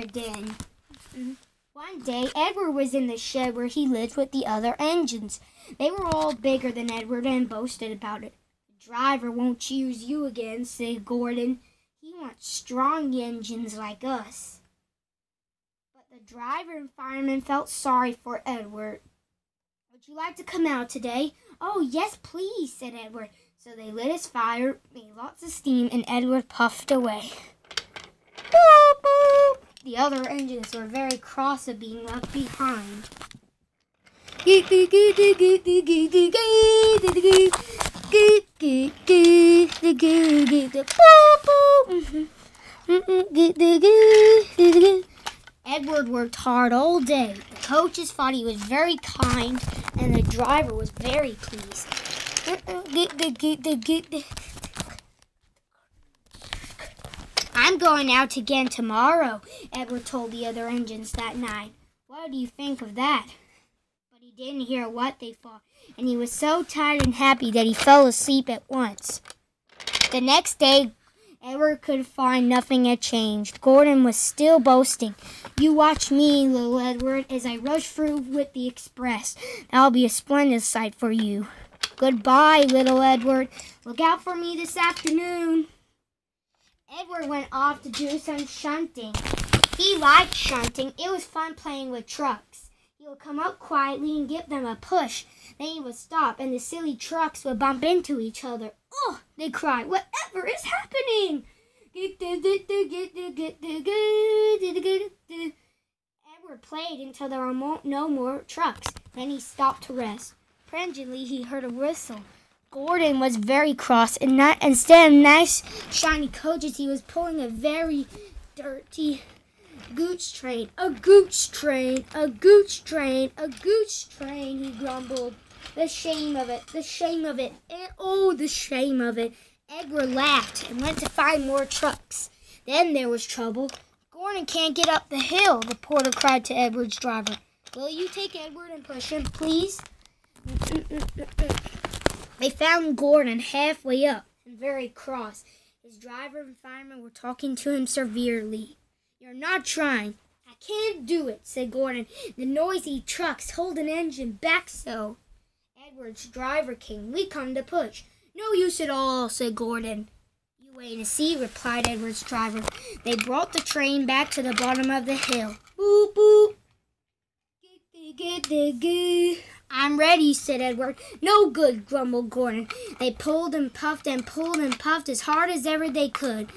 Gordon. One day, Edward was in the shed where he lived with the other engines. They were all bigger than Edward and boasted about it. The driver won't choose you again, said Gordon. He wants strong engines like us. But the driver and fireman felt sorry for Edward. Would you like to come out today? Oh, yes, please, said Edward. So they lit his fire, made lots of steam, and Edward puffed away. Boop, boop. The other engines were very cross of being left behind. Edward worked hard all day. The coaches thought he was very kind, and the driver was very pleased. I'm going out again tomorrow, Edward told the other engines that night. What do you think of that? But he didn't hear what they thought, and he was so tired and happy that he fell asleep at once. The next day, Edward could find nothing had changed. Gordon was still boasting. You watch me, little Edward, as I rush through with the express. That'll be a splendid sight for you. Goodbye, little Edward. Look out for me this afternoon. Edward went off to do some shunting. He liked shunting. It was fun playing with trucks. He would come up quietly and give them a push. Then he would stop, and the silly trucks would bump into each other. Oh, they cried, whatever is happening? Edward played until there were no more trucks. Then he stopped to rest. Presently, he heard a whistle. Gordon was very cross, and instead of nice, shiny coaches, he was pulling a very dirty gooch train. A gooch train, a gooch train, a gooch train, he grumbled. The shame of it, the shame of it, and oh, the shame of it. Edward laughed and went to find more trucks. Then there was trouble. Gordon can't get up the hill, the porter cried to Edward's driver. Will you take Edward and push him, please? They found Gordon halfway up and very cross. His driver and fireman were talking to him severely. You're not trying. I can't do it, said Gordon. The noisy trucks hold an engine back so. Edward's driver came. We come to push. No use at all, said Gordon. You wait and see, replied Edward's driver. They brought the train back to the bottom of the hill. Boop, boop. I'm ready, said Edward. No good, grumbled Gordon. They pulled and puffed as hard as ever they could.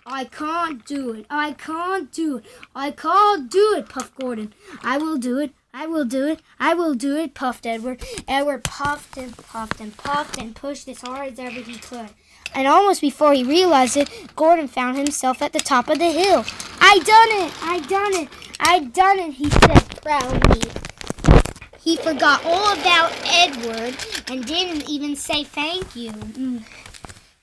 I can't do it. I can't do it. I can't do it, puffed Gordon. I will do it. I will do it. I will do it, puffed Edward. Edward puffed and puffed and puffed and pushed as hard as ever he could. And almost before he realized it, Gordon found himself at the top of the hill. I done it! I done it! I done it, he said proudly. He forgot all about Edward and didn't even say thank you.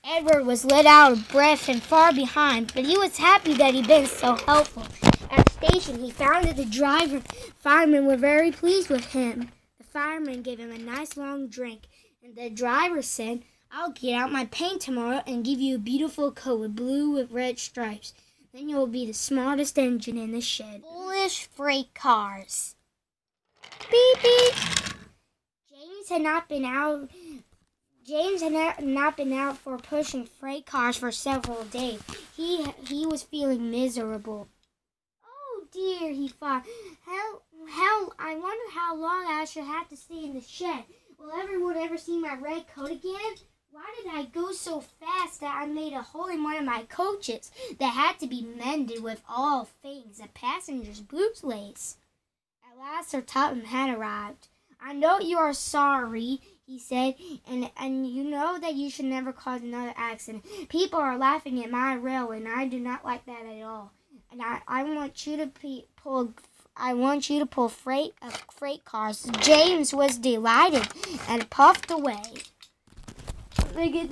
Edward was let out of breath and far behind, but he was happy that he'd been so helpful. At the station, he found that the driver and fireman were very pleased with him. The fireman gave him a nice long drink, and the driver said, I'll get out my paint tomorrow and give you a beautiful coat with blue with red stripes. Then you'll be the smartest engine in the shed. Foolish freight cars. Beep, beep. James had not been out for pushing freight cars for several days. He was feeling miserable. Oh dear, he thought. I wonder how long I should have to stay in the shed. Will everyone ever see my red coat again? Why did I go so fast that I made a hole in one of my coaches that had to be mended with all things a passenger's boot lace? At last Sir Topham had arrived. I know you are sorry, he said, and you know that you should never cause another accident. People are laughing at my railway, and I do not like that at all. And I want you to pull freight cars. James was delighted and puffed away. Here's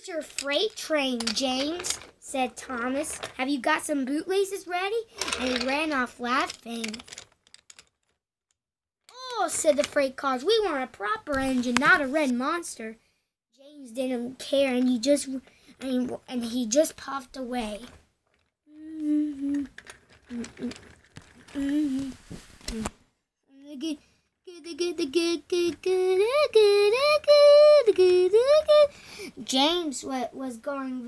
your freight train, James, said Thomas. Have you got some bootlaces ready? And he ran off laughing. Oh, said the freight cars. We want a proper engine, not a red monster. James didn't care, and he just puffed away. James was going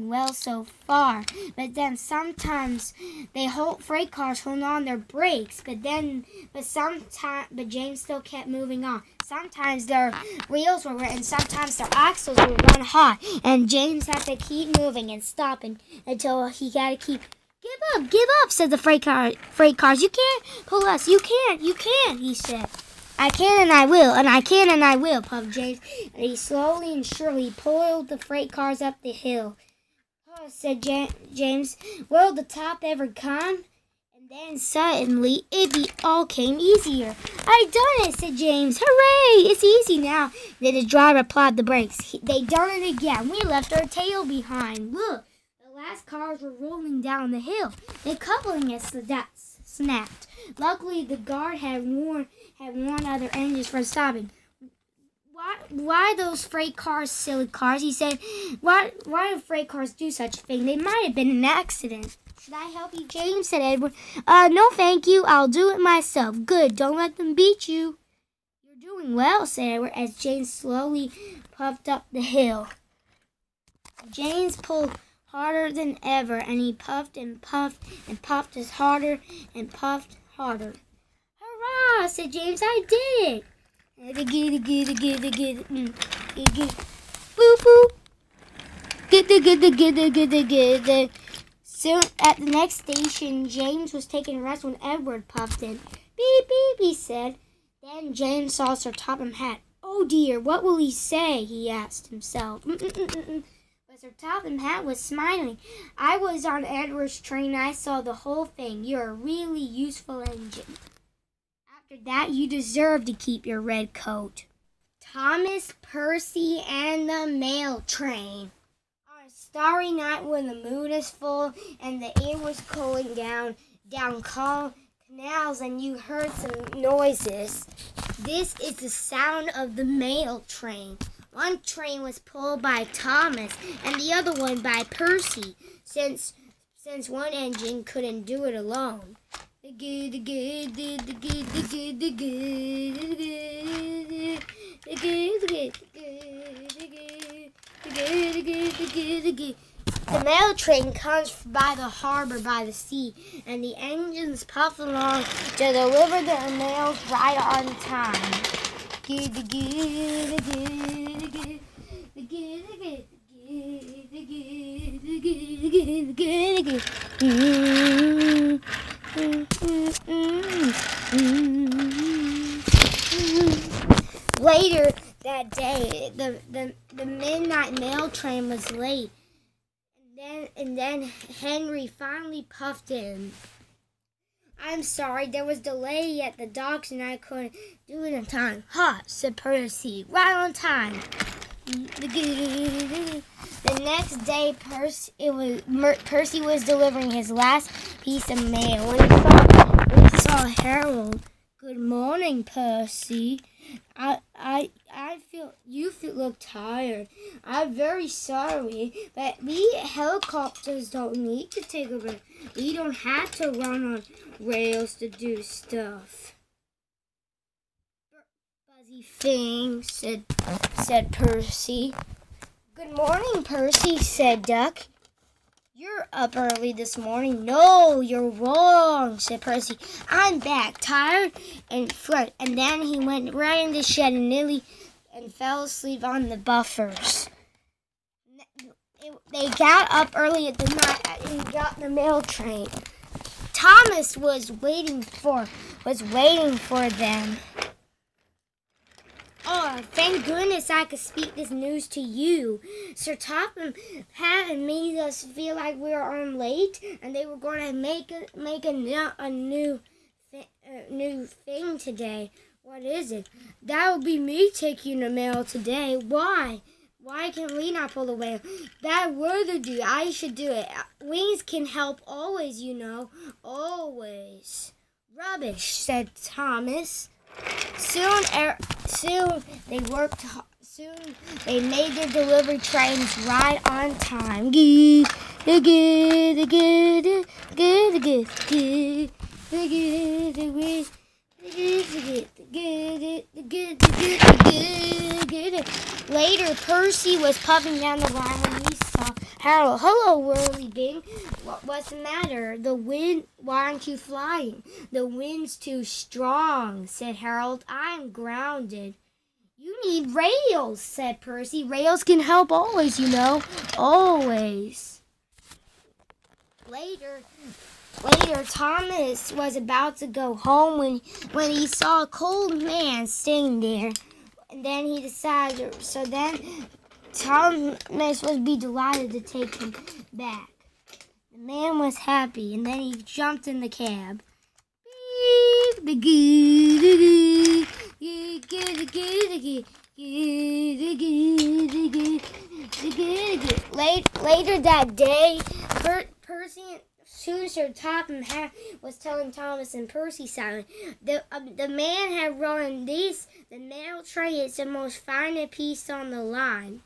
well so far, but then sometimes freight cars hold on their brakes, but James still kept moving on. Sometimes their wheels were wet, and sometimes their axles would run hot, and James had to keep moving and stopping until he got to keep. Give up, said the freight cars. You can't pull us. You can't, he said. I can and I will, and I can and I will, puffed James. And he slowly and surely pulled the freight cars up the hill. Oh, said James, will the top ever come? And then suddenly it all came easier. I done it, said James. Hooray, it's easy now. Then the driver applied the brakes. They done it again. We left our tail behind. Look. Last cars were rolling down the hill. The coupling had snapped. Luckily, the guard had warned other engines from stopping. Why those freight cars, silly cars? He said. Why do freight cars do such a thing? They might have been an accident. Should I help you, James? Said Edward. No, thank you. I'll do it myself. Good. Don't let them beat you. You're doing well, said Edward, as James slowly puffed up the hill. James pulled harder than ever, and he puffed and puffed and puffed as harder and puffed harder. Hurrah, said James, I did it. Boop, boop. Soon at the next station, James was taking a rest when Edward puffed in. Beep, beep, he said. Then James saw Sir Topham Hatt. Oh dear, what will he say? He asked himself. Sir Topham Hatt was smiling. I was on Edward's train. I saw the whole thing. You're a really useful engine. After that, you deserve to keep your red coat. Thomas, Percy, and the mail train. On a starry night when the moon is full and the air was cooling down canals, and you heard some noises. This is the sound of the mail train. One train was pulled by Thomas and the other one by Percy, since one engine couldn't do it alone. The mail train comes by the harbor by the sea, and the engines puff along to deliver their mails right on time. Later that day, the midnight mail train was late, and then Henry finally puffed in. I'm sorry, there was delay at the docks and I couldn't do it in time. Ha, said Percy, right on time. The next day, Percy was delivering his last piece of mail when he saw Harold. Good morning, Percy. I feel you look tired. I'm very sorry, but we helicopters don't need to take a break. We don't have to run on rails to do stuff. Fuzzy thing, said Percy. Good morning, Percy, said Duck. You're up early this morning. No, you're wrong, said Percy. I'm back, tired and front. And then he went right in the shed and fell asleep on the buffers. They got up early at the night and got the mail train. Thomas was waiting for them. Oh, thank goodness I could speak this news to you. Sir Topham had made us feel like we were late, and they were going to make a new thing today. What is it? That will be me taking the mail today. Why? Why can we not pull the wheel? That would do. I should do it. Wings can help always, you know. Always. Rubbish, said Thomas. Soon they worked. Soon they made their delivery trains right on time. Later, Percy was puffing down the line when he saw Harold. "Hello, Whirly Bing. What's the matter? The wind? Why aren't you flying?" "The wind's too strong," said Harold. "I'm grounded." "You need rails," said Percy. "Rails can help always, you know. Always." Later, Thomas was about to go home when he saw a cold man sitting there. And then he decided, so then Thomas would be delighted to take him back. The man was happy, and then he jumped in the cab. Later that day, Percy soon Sir Topham Hatt was telling Thomas and Percy silently, the man had run this. The mail train is the most finest piece on the line.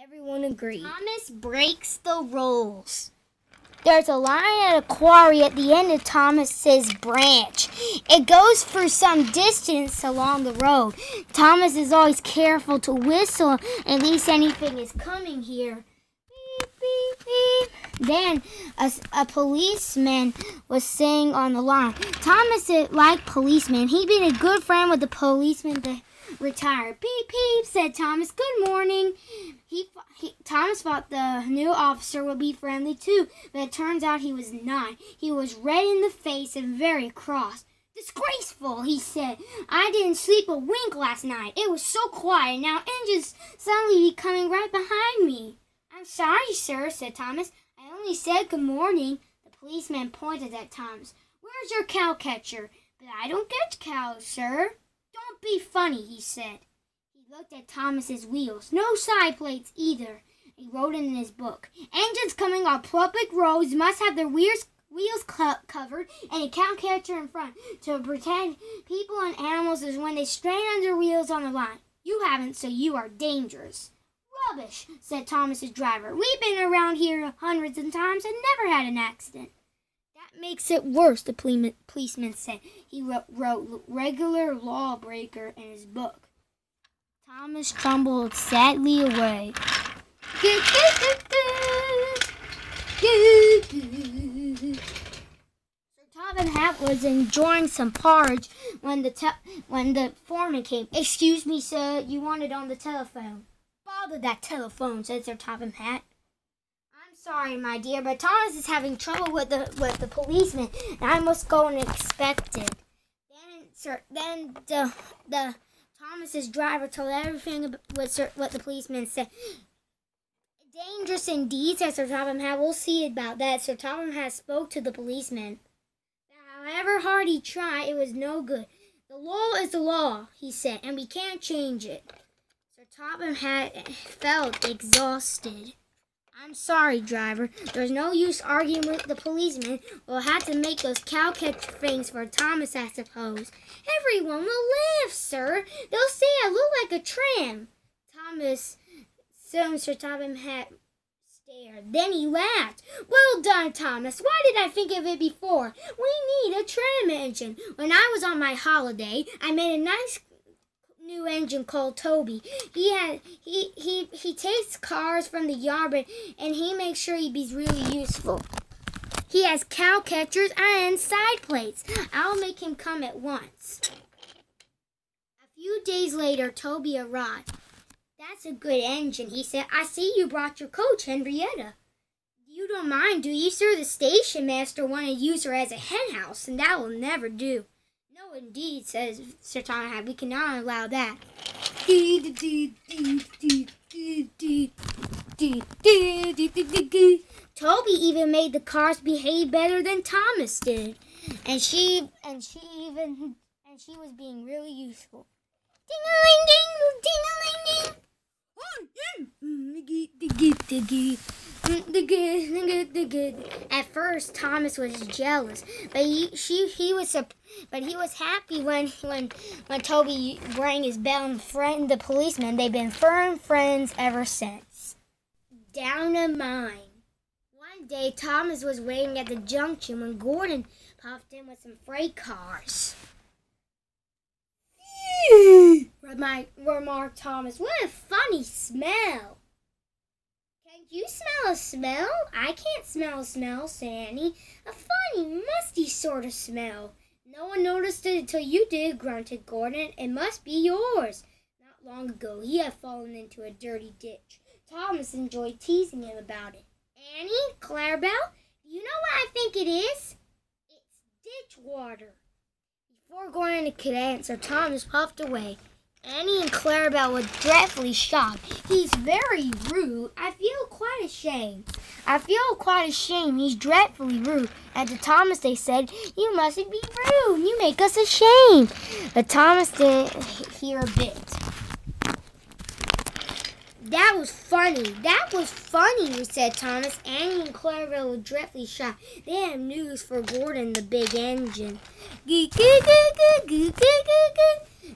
Everyone agreed. Thomas breaks the rules. There's a line at a quarry at the end of Thomas's branch. It goes for some distance along the road. Thomas is always careful to whistle in case anything is coming here. Beep, beep, beep. Then a policeman was saying on the line. Thomas liked policemen. He'd been a good friend with the policeman that retired. "Beep, beep," said Thomas. "Good morning." Thomas thought the new officer would be friendly too, but it turns out he was not. He was red in the face and very cross. "Disgraceful," he said. "I didn't sleep a wink last night. It was so quiet. Now engines suddenly be coming right behind me." "I'm sorry, sir," said Thomas. "I only said good morning." The policeman pointed at Thomas. "Where's your cow catcher?" "But I don't catch cows, sir." "Don't be funny," he said. He looked at Thomas's wheels. No side plates either. He wrote in his book. "Engines coming on public roads must have their wheels covered and a cow catcher in front to protect people and animals as when they strain on their wheels on the line. You haven't, so you are dangerous." "Rubbish," said Thomas's driver. "We've been around here hundreds of times and never had an accident." "That makes it worse," the policeman said. He wrote regular lawbreaker in his book. Thomas stumbled sadly away. Sir Topham Hatt was enjoying some porridge when the foreman came. "Excuse me, sir, you wanted on the telephone." "Bother that telephone," said Sir Topham Hatt. "I'm sorry, my dear, but Thomas is having trouble with the policeman, and I must go unexpected." Then Thomas's driver told everything what the policeman said. "Dangerous indeed," said Sir Topham Hatt. "We'll see about that." Sir Topham Hatt spoke to the policeman. However hard he tried, it was no good. "The law is the law," he said, "and we can't change it." Sir Topham Hatt felt exhausted. "I'm sorry, driver. There's no use arguing with the policeman. We'll have to make those cow-catcher things for Thomas, I suppose." "Everyone will laugh, sir. They'll say I look like a tramp." Sir Topham Hatt stared. Then he laughed. "Well done, Thomas. Why did I think of it before? We need a tram engine. When I was on my holiday, I made a nice new engine called Toby. He takes cars from the yard, and he makes sure he be really useful. He has cow catchers and side plates. I'll make him come at once." A few days later, Toby arrived. "That's a good engine," he said. "I see you brought your coach, Henrietta. You don't mind, do you, sir? The station master wanted to use her as a hen house, and that will never do." "No, indeed," says Sir Topham Hatt. "We cannot allow that." Toby even made the cars behave better than Thomas did, and she was being really useful. Ding-a-ling-ding, ding-a-ling-ding. The good, the good, the good. At first, Thomas was jealous, but he was happy when Toby rang his bell and friend the policeman. They've been firm friends ever since. Down a mine. One day, Thomas was waiting at the junction when Gordon popped in with some freight cars. Remarked Thomas. What a funny smell. Can you smell a smell? I can't smell a smell, said Annie. A funny, musty sort of smell. No one noticed it until you did, grunted Gordon. It must be yours. Not long ago, he had fallen into a dirty ditch. Thomas enjoyed teasing him about it. Annie, Clarabelle, do you know what I think it is? It's ditch water. Before Gordon could answer, Thomas puffed away. Annie and Clarabelle were dreadfully shocked. He's very rude. I feel quite ashamed. He's dreadfully rude. And to Thomas they said, you mustn't be rude. You make us ashamed. But Thomas didn't hear a bit. That was funny, said Thomas. Annie and Clarabelle were dreadfully shocked. They had news for Gordon, the big engine.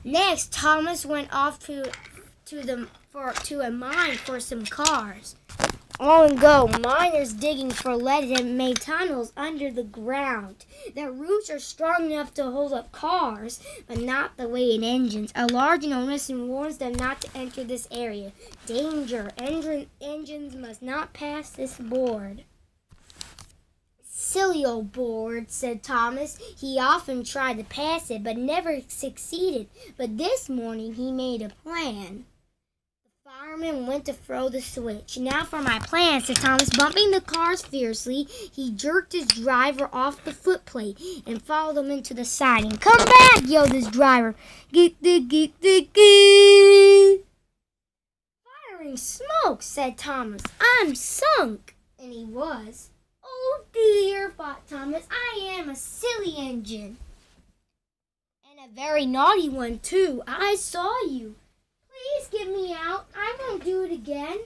Next, Thomas went off to a mine for some cars. Long ago, miners digging for lead had made tunnels under the ground. Their roots are strong enough to hold up cars, but not the weight in engines. A large announcement warns them not to enter this area. Danger! Engines must not pass this board. Silly old board, said Thomas. He often tried to pass it, but never succeeded. But this morning he made a plan. The fireman went to throw the switch. Now for my plan, said Thomas, bumping the cars fiercely. He jerked his driver off the footplate and followed him into the siding. Come back, yelled his driver. Firing smoke, said Thomas. I'm sunk. And he was. Oh dear, thought Thomas, I am a silly engine. And a very naughty one, too. I saw you. Please get me out. I won't do it again.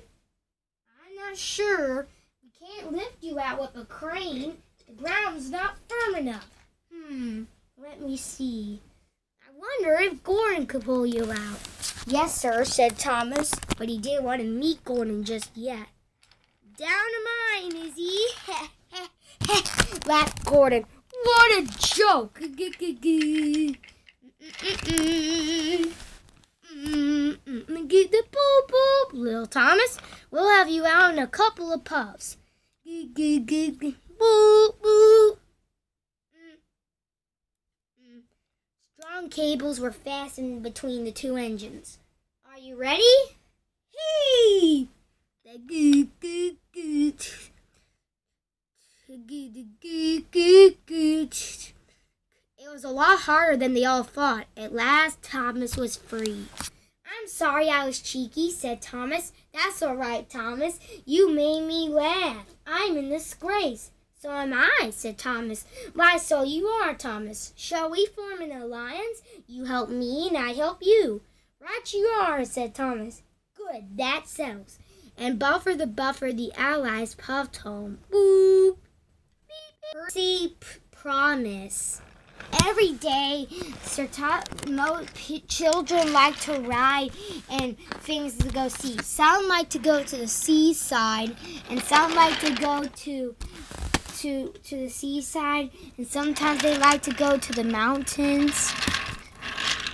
I'm not sure. We can't lift you out with a crane. The ground's not firm enough. Let me see. I wonder if Gordon could pull you out. Yes, sir, said Thomas, but he didn't want to meet Gordon just yet. Down a mine, is he? Laughed Gordon. What a joke! Get the boop boop, little Thomas. We'll have you out in a couple of puffs. Boop boop. Strong cables were fastened between the two engines. Are you ready? Hey! It was a lot harder than they all thought. At last, Thomas was free. I'm sorry I was cheeky, said Thomas. That's all right, Thomas. You made me laugh. I'm in disgrace. So am I, said Thomas. Why, so you are, Thomas. Shall we form an alliance? You help me and I help you. Right you are, said Thomas. Good, that settles. And Buffer, the allies puffed home. Boop. Percy promise. Every day, children like to ride and things to go see. Some like to go to the seaside, and some like to go to the seaside, and sometimes they like to go to the mountains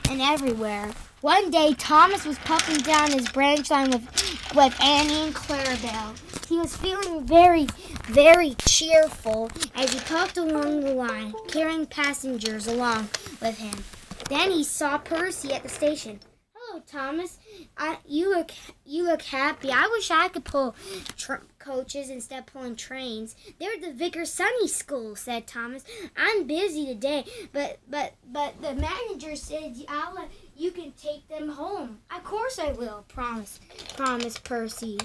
and everywhere. One day, Thomas was puffing down his branch line with Annie and Clarabelle. He was feeling very, very cheerful as he puffed along the line, carrying passengers along with him. Then he saw Percy at the station. Hello, Thomas. You look happy. I wish I could pull coaches instead of pulling trains. They're the Vicar Sunny School, said Thomas. I'm busy today, but the manager said you can take them home. Of course I will, promised Percy.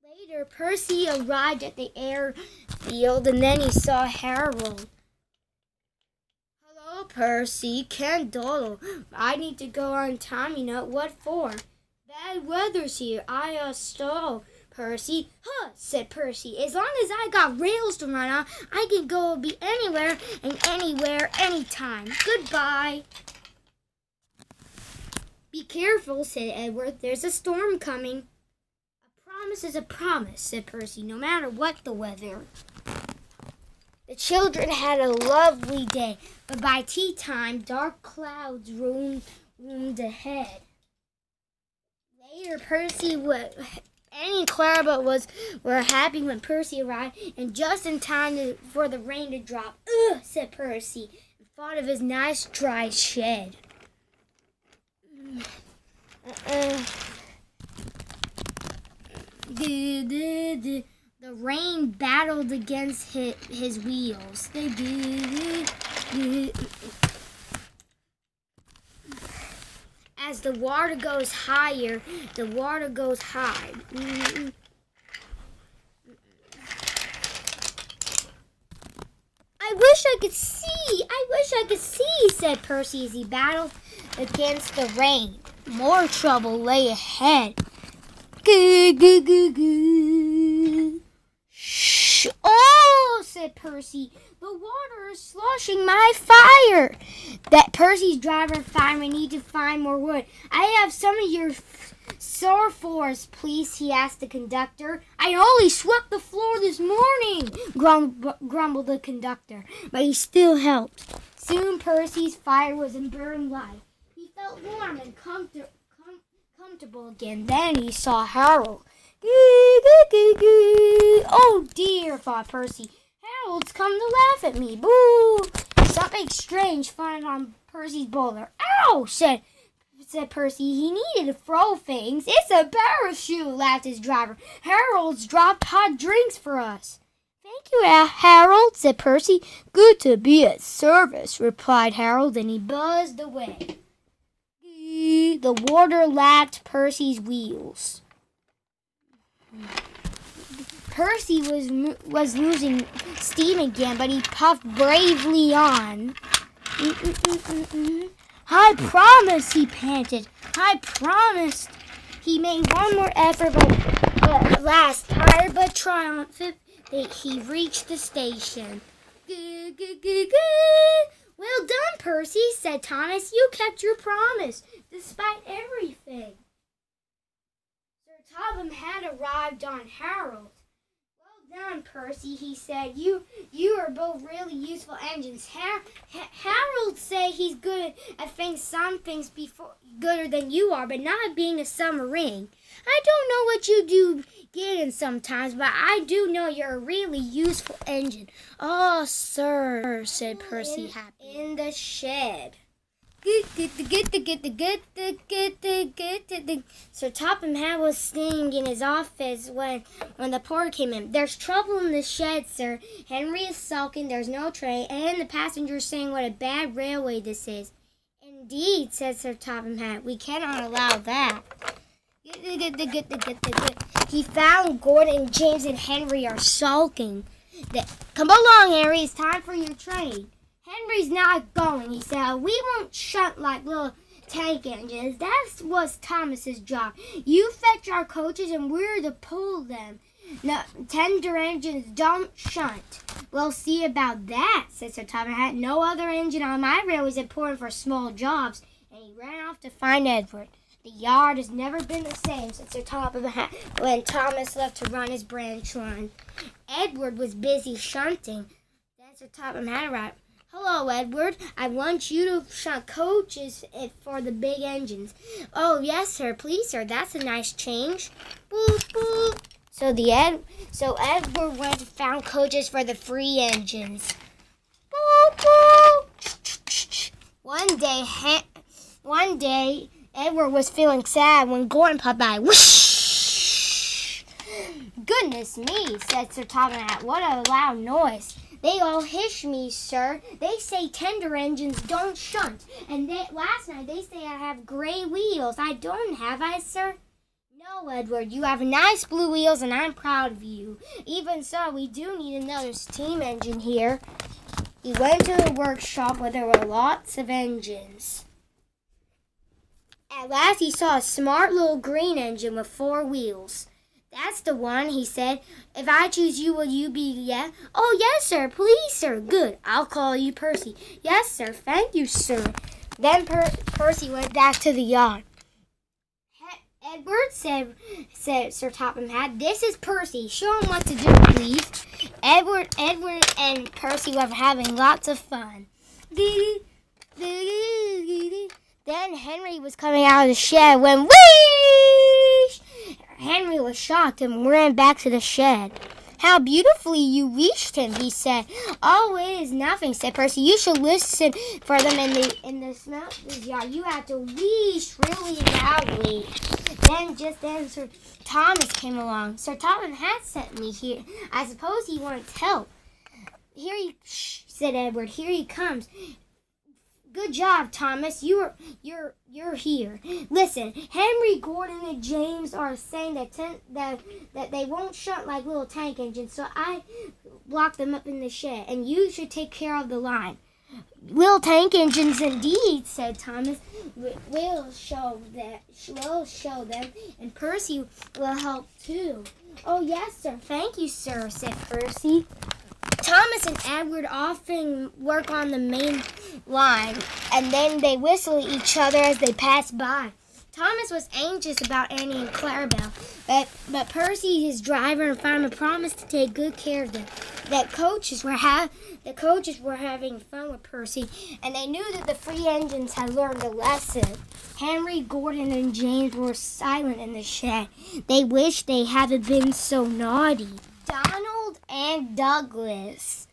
Later, Percy arrived at the airfield, and then he saw Harold. Hello, Percy. Can't dawdle. I need to go on time, you know. What for? Bad weather's here. I stall. Percy. Huh, said Percy. As long as I got rails to run on, I can go be anywhere and anywhere, anytime. Goodbye. Be careful, said Edward. There's a storm coming. A promise is a promise, said Percy, no matter what the weather. The children had a lovely day, but by tea time, dark clouds loomed ahead. Later, Percy and Clara were happy when Percy arrived, and just in time for the rain to drop. Ugh, said Percy, and thought of his nice dry shed. The rain battled against his wheels. As the water goes higher, the water goes high. I wish I could see, said Percy as he battled against the rain. More trouble lay ahead. Shh! Oh, said Percy, the water is sloshing my fire. That Percy's driver fireman need to find more wood. I have some of your sulphurs, please, he asked the conductor. I only swept the floor this morning, grumbled the conductor, but he still helped. Soon Percy's fire was in burning light. He felt warm and comfortable again. Then he saw Harold. Oh dear, thought Percy. Harold's come to laugh at me. Boo! Something strange found on Percy's boulder. Ow! said Percy. He needed to throw things. It's a parachute, laughed his driver. Harold's dropped hot drinks for us. Thank you, Harold, said Percy. Good to be at service, replied Harold, and he buzzed away. The water lapped Percy's wheels. Percy was losing steam again, but he puffed bravely on. I promise, he panted. I promised. He made one more effort, but at last, tired but triumphant, he reached the station. Well done, Percy, said Thomas. You kept your promise, despite everything. Sir Topham had arrived on Harold. Well done, Percy, he said. You are both really useful engines. Harold say he's good at some things gooder than you are, but not at being a submarine. I don't know what you do get in sometimes, but I do know you're a really useful engine. Oh, sir, said Percy happily. In the shed. Sir Topham was staying in his office when the porter came in. There's trouble in the shed, sir. Henry is sulking, there's no train, and the passengers saying what a bad railway this is. Indeed, said Sir Topham. We cannot allow that. He found Gordon, James, and Henry are sulking. Come along, Henry, it's time for your train. Henry's not going, he said. We won't shunt like little tank engines. That was Thomas's job. You fetch our coaches and we're to pull them. No, tender engines don't shunt. We'll see about that, said Sir Topham. No other engine on my railway is important for small jobs. And he ran off to find Edward. The yard has never been the same since Sir Topham when Thomas left to run his branch line. Edward was busy shunting. Then Sir Topham arrived. Hello, Edward. I want you to shunt coaches for the big engines. Oh, yes, sir. Please, sir. That's a nice change. Boop, boop. So Edward went and found coaches for the free engines. Boop, boop. One day, Edward was feeling sad when Gordon popped by. Whoosh! Goodness me, said Sir Topham. What a loud noise. They all hish me, sir. They say tender engines don't shunt. And last night they say I have gray wheels. I don't, have I, sir? No, Edward. You have nice blue wheels, and I'm proud of you. Even so, we do need another steam engine here. He went to the workshop where there were lots of engines. At last he saw a smart little green engine with 4 wheels. That's the one, he said. If I choose you, will you be yes? Oh, yes, sir. Please, sir. Good. I'll call you Percy. Yes, sir. Thank you, sir. Then Percy went back to the yard. Edward, said Sir Topham Hatt, this is Percy. Show him what to do, please. Edward and Percy were having lots of fun. Then Henry was coming out of the shed when whoosh! Henry was shocked and ran back to the shed. How beautifully you reached him, he said. Oh, it is nothing, said Percy. You should listen for them in the smelter's yard. You have to whoosh really loudly. Just then, Sir Thomas came along. Sir Topham Hatt sent me here. I suppose he wants help. Shh, said Edward. Here he comes. Good job, Thomas. You're here. Listen, Henry, Gordon, and James are saying that they won't shut like little tank engines, so I locked them up in the shed, and you should take care of the line. Little tank engines, indeed, said Thomas. We'll show them, and Percy will help too. Oh yes, sir. Thank you, sir, said Percy. Thomas and Edward often work on the main line, and then they whistle at each other as they pass by. Thomas was anxious about Annie and Clarabelle, but Percy, his driver, and fireman promised to take good care of them. The coaches were having fun with Percy, and they knew that the three engines had learned a lesson. Henry, Gordon, and James were silent in the shed. They wished they hadn't been so naughty. Donald and Douglas.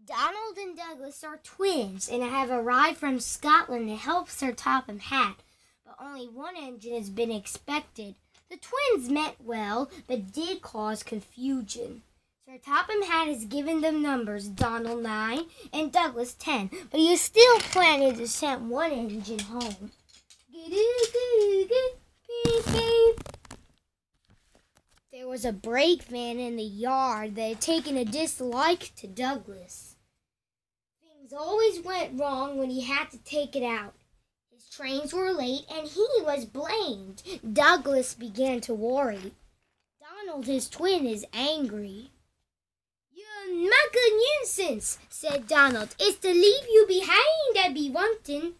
Donald and Douglas are twins and have arrived from Scotland to help Sir Topham Hatt, but only one engine has been expected. The twins meant well, but did cause confusion. Sir Topham Hatt has given them numbers, Donald 9 and Douglas 10, but he is still planning to send one engine home. There was a brake van in the yard that had taken a dislike to Douglas. Things always went wrong when he had to take it out. His trains were late and he was blamed. Douglas began to worry. Donald, his twin, is angry. "You make a nuisance," said Donald. "It's to leave you behind I be wanting."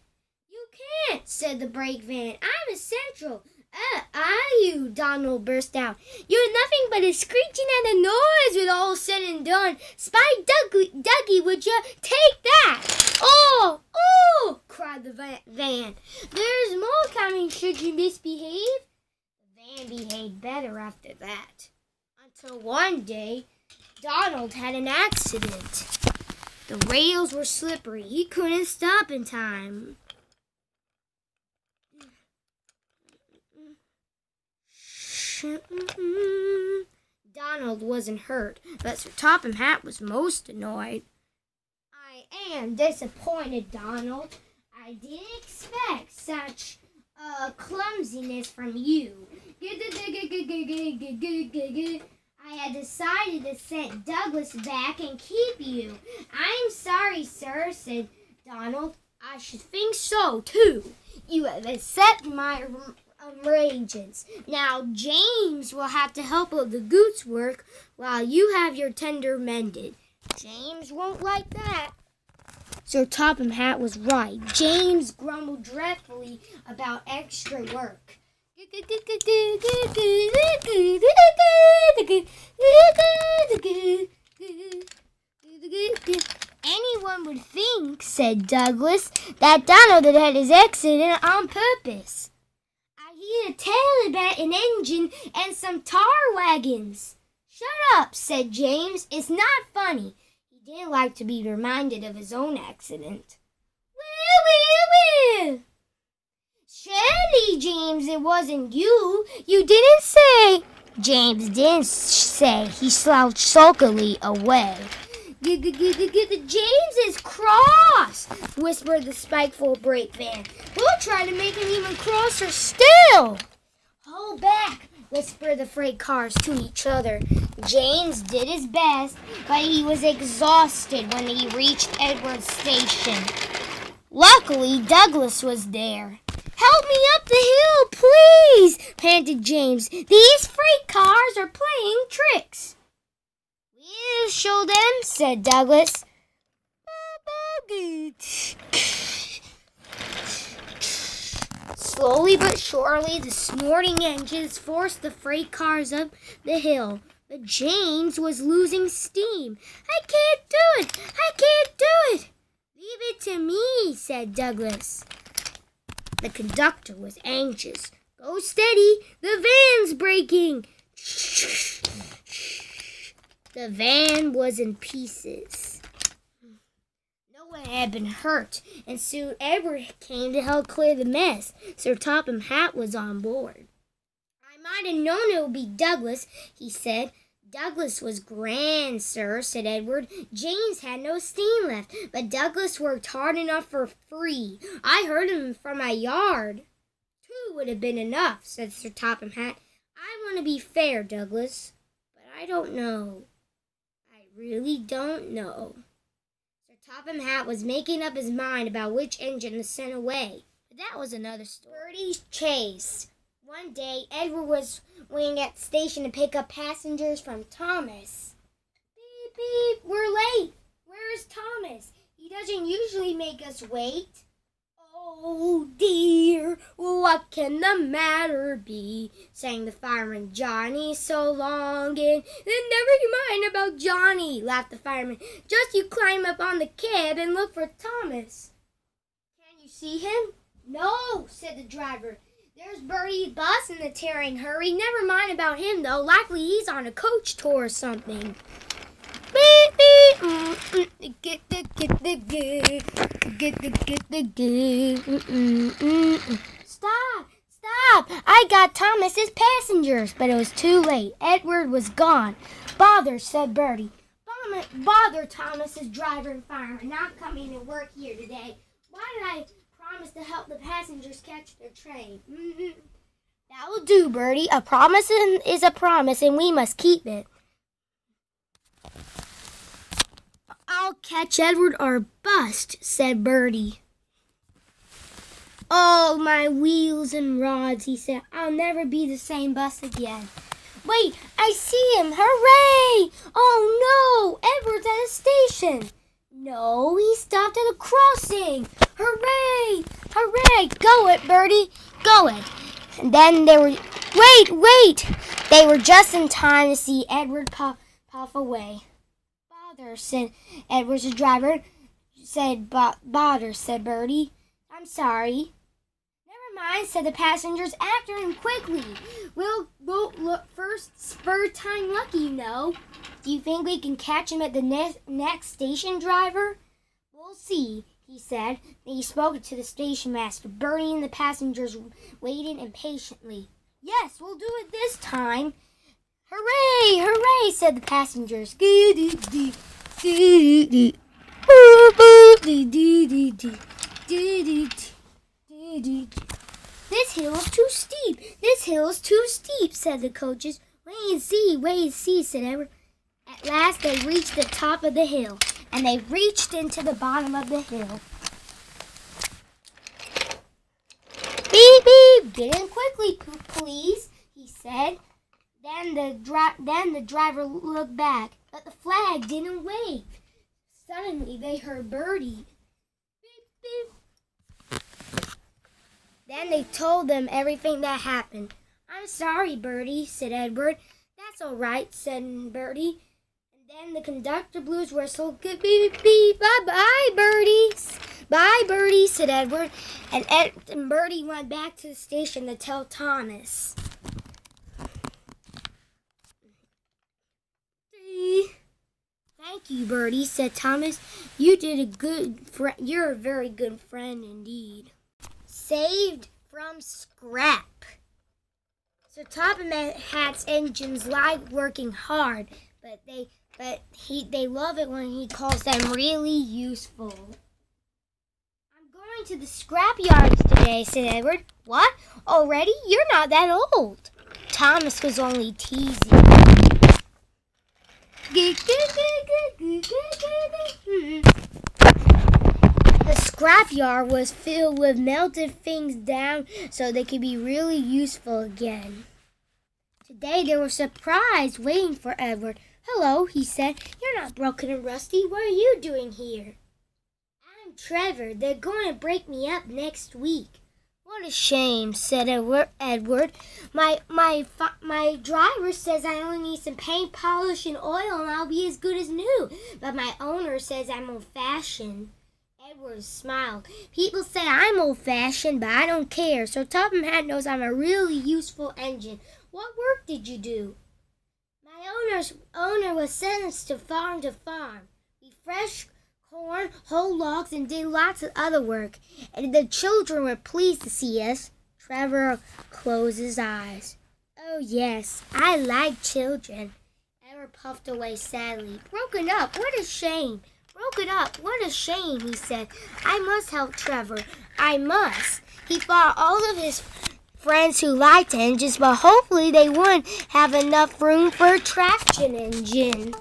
"You can't," said the brake van. "I'm essential." Are you?" Donald burst out. "You're nothing but a screeching and a noise when all said and done. Spy Dougie, would you take that?" "Oh, oh!" cried the van. "There's more coming should you misbehave." The van behaved better after that. Until one day, Donald had an accident. The rails were slippery. He couldn't stop in time. Donald wasn't hurt, but Sir Topham Hatt was most annoyed. "I am disappointed, Donald. I didn't expect such clumsiness from you. I had decided to send Douglas back and keep you." "I'm sorry, sir," said Donald. "I should think so, too. You have accepted my arrangements. Now James will have to help with the goose work while you have your tender mended." "James won't like that." Sir Topham Hatt was right. James grumbled dreadfully about extra work. "Anyone would think," said Douglas, "that Donald had had his accident on purpose. I hear a tale about an engine and some tar wagons." "Shut up," said James. "It's not funny." He didn't like to be reminded of his own accident. Well. "Surely, James, it wasn't you. You didn't say." James didn't say. He slouched sulkily away. "James is cross," whispered the spiteful brake van. "We'll try to make him even crosser still." "Hold back," whispered the freight cars to each other. James did his best, but he was exhausted when he reached Edward's station. Luckily, Douglas was there. "Hello, help me up the hill, please, panted James. These freight cars are playing tricks. We'll show them, said Douglas. Slowly but surely, the snorting engines forced the freight cars up the hill. But James was losing steam. I can't do it! I can't do it! Leave it to me, said Douglas. The conductor was anxious. Go steady, the van's breaking. The van was in pieces. No one had been hurt, and soon Edward came to help clear the mess. Sir Topham Hatt was on board. I might have known it would be Douglas, he said. Douglas was grand, sir, said Edward. James had no steam left, but Douglas worked hard enough for free. I heard him from my yard. 2 would have been enough, said Sir Topham Hatt. I want to be fair, Douglas, but I don't know. I really don't know. Sir Topham Hatt was making up his mind about which engine to send away, but that was another story. Bertie chased. One day, Edward was waiting at the station to pick up passengers from Thomas. Beep, beep, we're late. Where's Thomas? He doesn't usually make us wait. Oh, dear, what can the matter be? Sang the fireman. Johnny so long and never mind about Johnny, laughed the fireman. Just you climb up on the cab and look for Thomas. Can you see him? No, said the driver. There's Bertie's bus in the tearing hurry. Never mind about him, though. Likely he's on a coach tour or something. Beep, beep. Get the. Stop! I got Thomas's passengers. But it was too late. Edward was gone. Bother, said Bertie. Bother Thomas's driver and fireman not coming to work here today. Why did I promise to help the passengers catch their train? That will do, Bertie. A promise is a promise, and we must keep it. I'll catch Edward or bust, said Bertie. Oh, my wheels and rods, he said. I'll never be the same bus again. Wait, I see him. Hooray! Oh, no, Edward's at a station. No, he stopped at a crossing. Hooray! Hooray! Go it, Bertie. Go it. And then they were... Wait! They were just in time to see Edward puff away. Bother, said Edward's driver. Bother, said Bertie. I'm sorry. Never mind, said the passengers. After him quickly. We'll look first time lucky, you know. Do you think we can catch him at the next station, driver? We'll see, he said. Then he spoke to the station master. Bertie and the passengers waited impatiently. Yes, we'll do it this time. Hooray, hooray, said the passengers. This hill is too steep. This hill is too steep, said the coaches. Wait and see, said Edward. At last they reached the top of the hill, and they reached into the bottom of the hill. Beep, beep, get in quickly, please, he said. Then the driver looked back, but the flag didn't wave. Suddenly they heard Bertie. Beep, beep. Then they told them everything that happened. I'm sorry, Bertie, said Edward. That's all right, said Bertie. And then the conductor blew his whistle. Beep, beep, beep. Bye-bye, Bertie. Bye, Bertie, said Edward. And Bertie went back to the station to tell Thomas. Thank you, Bertie, said Thomas. You're a very good friend indeed. Saved from scrap. So Topham Hatt's engines like working hard, but they love it when he calls them really useful. I'm going to the scrap yards today, said Edward. What? Already? You're not that old. Thomas was only teasing. The scrapyard was filled with melted things down so they could be really useful again. Today they were surprised waiting for Edward. "Hello," he said. "You're not broken and rusty. What are you doing here?" "I'm Trevor. They're going to break me up next week." "What a shame," said Edward. My driver says I only need some paint, polish, and oil, and I'll be as good as new. But my owner says I'm old-fashioned." Edward smiled. "People say I'm old-fashioned, but I don't care. So Topham Hatt knows I'm a really useful engine. What work did you do?" "My owner was sentenced to farm. We threshed corn, hauled logs, and did lots of other work. And the children were pleased to see us." Trevor closed his eyes. "Oh, yes, I like children." Edward puffed away sadly. "Broken up, what a shame. Broken up, what a shame," he said. "I must help Trevor. I must." He thought all of his friends who liked engines, but hopefully they wouldn't have enough room for a traction engine.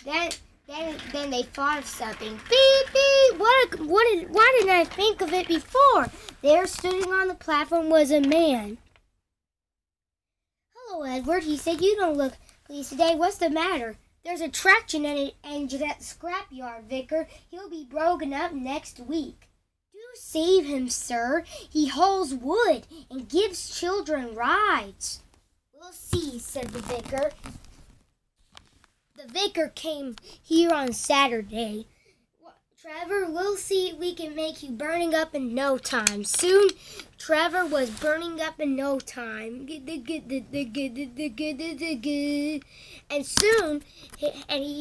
Then they thought of something. Beep, beep! Why didn't I think of it before? There, sitting on the platform, was a man. "Hello, Edward," he said. "You don't look pleased today. What's the matter?" "There's a traction engine at the scrapyard, Vicar. He'll be broken up next week." "Do save him, sir. He hauls wood and gives children rides." "We'll see," said the vicar. The vicar came here on Saturday. "Trevor, we'll see if we can make you burning up in no time." Soon, Trevor was burning up in no time. And soon, he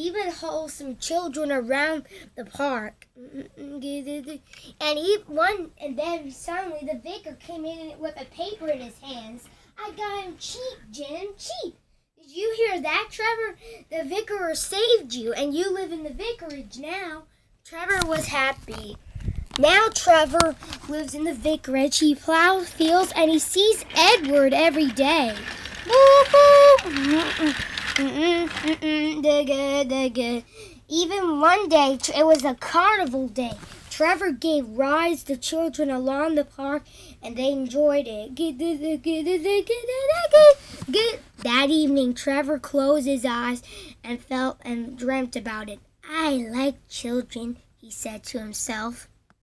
even hauled some children around the park. And then suddenly the vicar came in with a paper in his hands. "I got him cheap, Jim, cheap. Did you hear that, Trevor? The vicar saved you, and you live in the vicarage now." Trevor was happy. Now Trevor lives in the vicarage. He plows fields, and he sees Edward every day. Even one day, it was a carnival day. Trevor gave rides to children along the park, and they enjoyed it. That evening, Trevor closed his eyes and dreamt about it. "I like children," he said to himself.